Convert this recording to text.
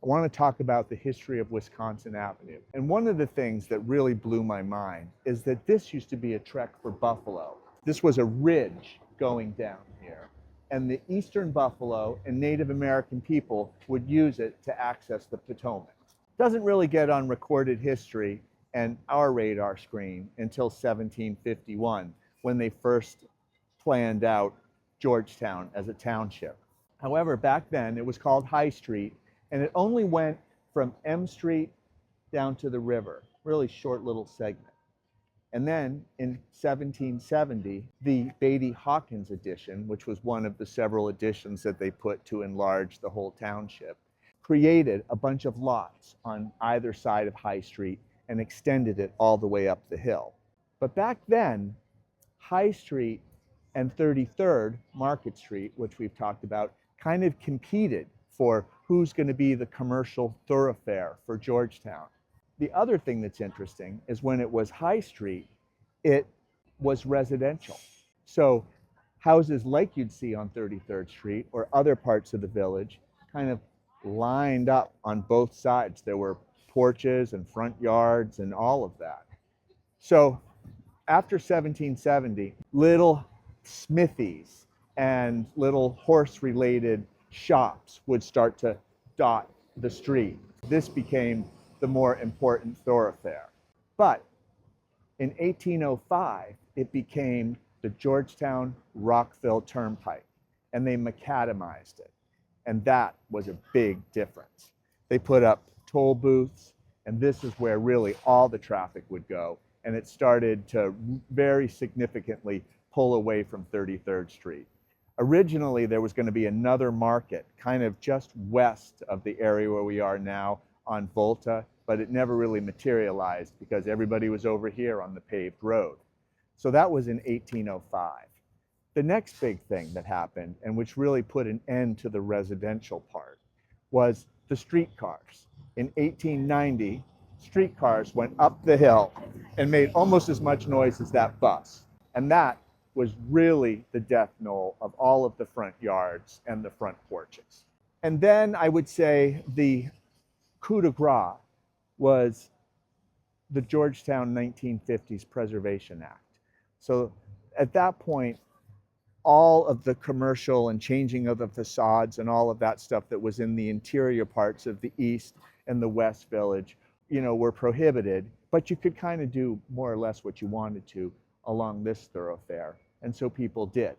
want to talk about the history of Wisconsin Avenue. And one of the things that really blew my mind is that this used to be a trek for buffalo. This was a ridge going down here, and the eastern buffalo and Native American people would use it to access the Potomac. Doesn't really get on recorded history and our radar screen until 1751, when they first planned out Georgetown as a township. However, back then it was called High Street, and it only went from M Street down to the river, really short little segment. And then in 1770, the Beatty Hawkins addition, which was one of the several additions that they put to enlarge the whole township, created a bunch of lots on either side of High Street and extended it all the way up the hill. But back then, High Street and 33rd Market Street, which we've talked about, kind of competed for who's going to be the commercial thoroughfare for Georgetown. The other thing that's interesting is when it was High Street, it was residential. So houses like you'd see on 33rd Street or other parts of the village kind of lined up on both sides. There were porches and front yards and all of that. So after 1770, little smithies and little horse-related shops would start to dot the street. This became the more important thoroughfare. But in 1805, it became the Georgetown-Rockville Turnpike, and they macadamized it. And that was a big difference. They put up toll booths, and this is where really all the traffic would go. And it started to very significantly pull away from 33rd Street. Originally, there was going to be another market kind of just west of the area where we are now on Volta, but it never really materialized because everybody was over here on the paved road. So that was in 1805. The next big thing that happened, and which really put an end to the residential part, was the streetcars. In 1890, streetcars went up the hill and made almost as much noise as that bus. And that was really the death knell of all of the front yards and the front porches. And then I would say the coup de grace was the Georgetown 1950s Preservation Act. So at that point, all of the commercial and changing of the facades and all of that stuff that was in the interior parts of the East and the West Village, were prohibited, but you could kind of do more or less what you wanted to along this thoroughfare. And so people did.